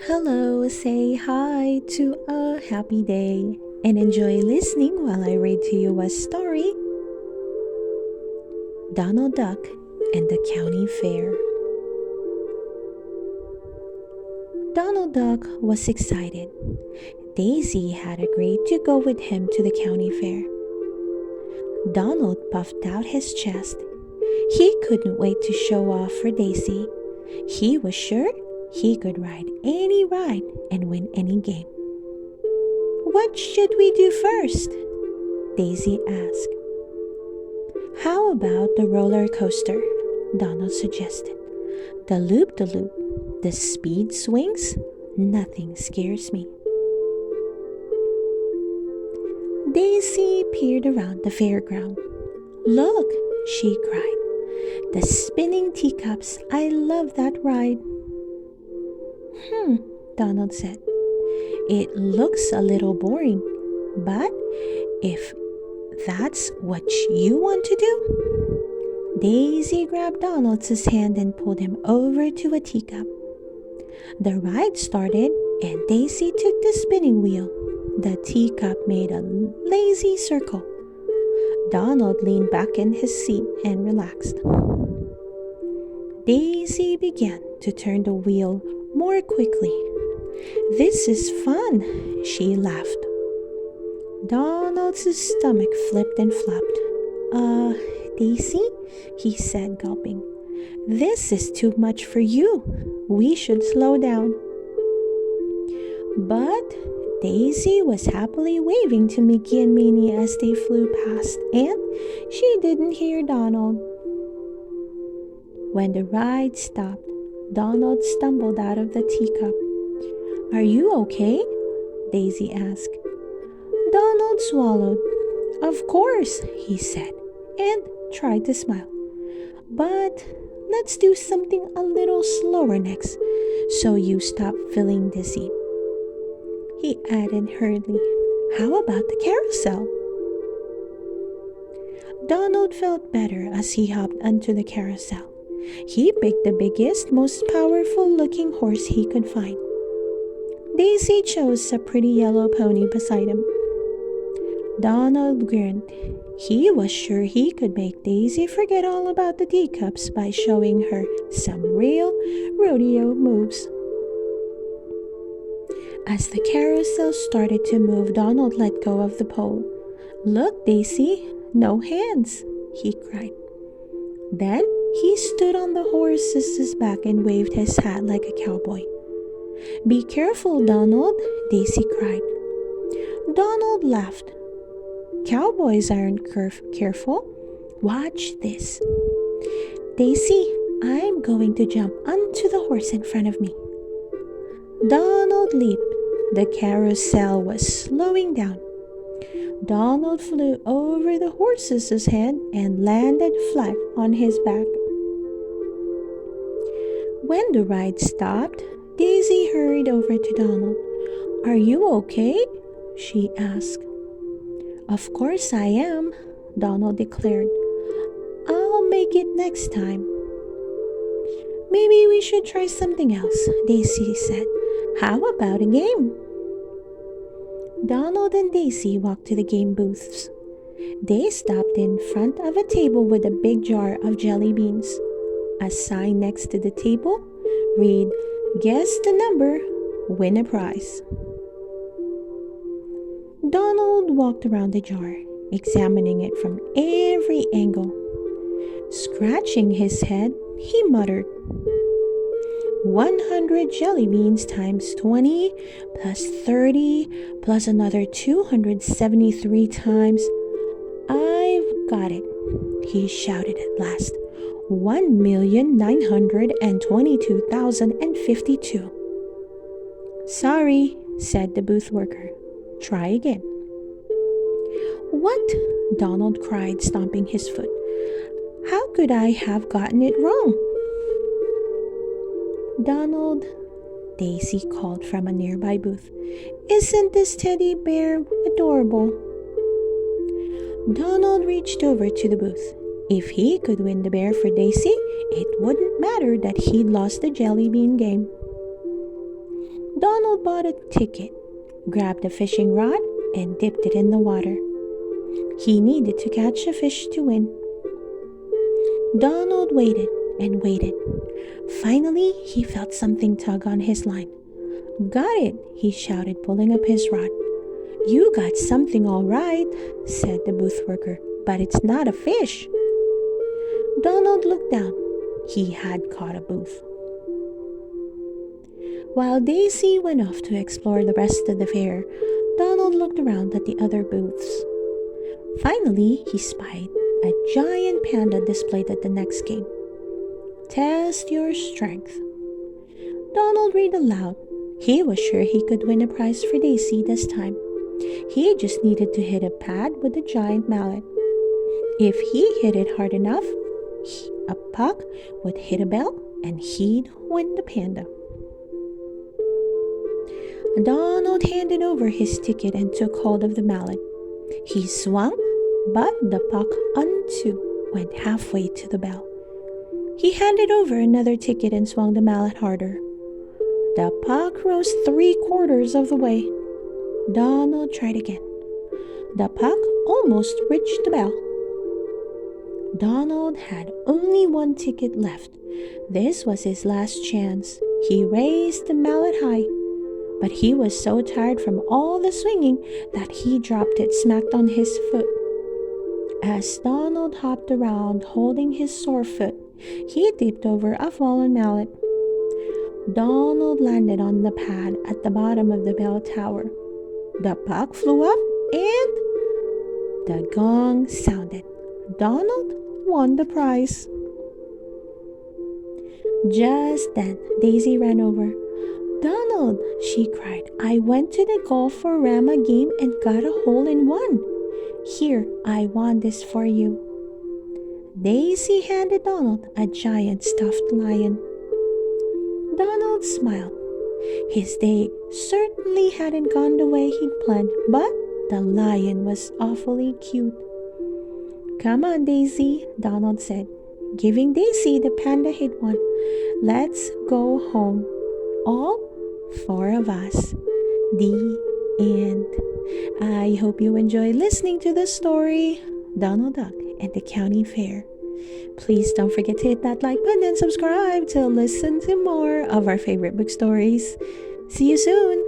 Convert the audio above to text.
Hello, say hi to a happy day and enjoy listening while I read to you a story. Donald Duck and the County Fair. Donald Duck was excited. Daisy had agreed to go with him to the county fair. Donald puffed out his chest. He couldn't wait to show off for Daisy. He was sure he could ride any ride and win any game. "What should we do first?" Daisy asked. "How about the roller coaster?" Donald suggested. "The loop-de-loop, the speed swings, nothing scares me." Daisy peered around the fairground. "Look," she cried. "The spinning teacups. I love that ride." Donald said. "It looks a little boring, but if that's what you want to do." Daisy grabbed Donald's hand and pulled him over to a teacup. The ride started and Daisy took the spinning wheel. The teacup made a lazy circle. Donald leaned back in his seat and relaxed. Daisy began to turn the wheel more quickly. "This is fun," she laughed. Donald's stomach flipped and flopped. Daisy," he said, gulping. "This is too much for you. We should slow down." But Daisy was happily waving to Mickey and Minnie as they flew past, and she didn't hear Donald. When the ride stopped, Donald stumbled out of the teacup. "Are you okay?" Daisy asked. Donald swallowed. "Of course," he said, and tried to smile. "But let's do something a little slower next, so you stop feeling dizzy." He added hurriedly, "How about the carousel?" Donald felt better as he hopped onto the carousel. He picked the biggest, most powerful-looking horse he could find. Daisy chose a pretty yellow pony beside him. Donald grinned. He was sure he could make Daisy forget all about the teacups by showing her some real rodeo moves. As the carousel started to move, Donald let go of the pole. "Look, Daisy, no hands," he cried. Then he stood on the horse's back and waved his hat like a cowboy. "Be careful, Donald," Daisy cried. Donald laughed. "Cowboys aren't careful. Watch this. Daisy, I'm going to jump onto the horse in front of me." Donald leaped. The carousel was slowing down. Donald flew over the horse's head and landed flat on his back. When the ride stopped, Daisy hurried over to Donald. "Are you okay?" she asked. "Of course I am," Donald declared. "I'll make it next time." "Maybe we should try something else," Daisy said. "How about a game?" Donald and Daisy walked to the game booths. They stopped in front of a table with a big jar of jelly beans. A sign next to the table read, "Guess the number, win a prize." Donald walked around the jar, examining it from every angle. Scratching his head, he muttered, 100 jelly beans times 20 plus 30 plus another 273 times. I've got it," he shouted at last. 1,922,052. "Sorry," said the booth worker. "Try again." "What?" Donald cried, stomping his foot. "How could I have gotten it wrong?" "Donald," Daisy called from a nearby booth, "isn't this teddy bear adorable?" Donald reached over to the booth. If he could win the bear for Daisy, it wouldn't matter that he'd lost the jelly bean game. Donald bought a ticket, grabbed a fishing rod, and dipped it in the water. He needed to catch a fish to win. Donald waited and waited. Finally, he felt something tug on his line. "Got it," he shouted, pulling up his rod. "You got something all right," said the booth worker, "but it's not a fish." Donald looked down. He had caught a booth. While Daisy went off to explore the rest of the fair, Donald looked around at the other booths. Finally, he spied a giant panda displayed at the next game. "Test your strength." Donald read aloud. He was sure he could win a prize for Daisy this time. He just needed to hit a pad with a giant mallet. If he hit it hard enough, a puck would hit a bell and he'd win the panda. Donald handed over his ticket and took hold of the mallet. He swung, but the puck too went halfway to the bell. He handed over another ticket and swung the mallet harder. The puck rose 3/4 of the way. Donald tried again. The puck almost reached the bell. Donald had only one ticket left. This was his last chance. He raised the mallet high, but he was so tired from all the swinging that he dropped it smacked on his foot. As Donald hopped around holding his sore foot, he tipped over a fallen mallet. Donald landed on the pad at the bottom of the bell tower. The puck flew up and the gong sounded. Donald won the prize. Just then, Daisy ran over. "Donald," she cried, "I went to the Golf-O-Rama game and got a hole-in-one. Here, I won this for you." Daisy handed Donald a giant stuffed lion. Donald smiled. His day certainly hadn't gone the way he'd planned, but the lion was awfully cute. "Come on, Daisy," Donald said, giving Daisy the panda he'd won. "Let's go home. All 4 of us." The end. I hope you enjoyed listening to the story, Donald Duck and the County Fair. Please don't forget to hit that like button and subscribe to listen to more of our favorite book stories. See you soon!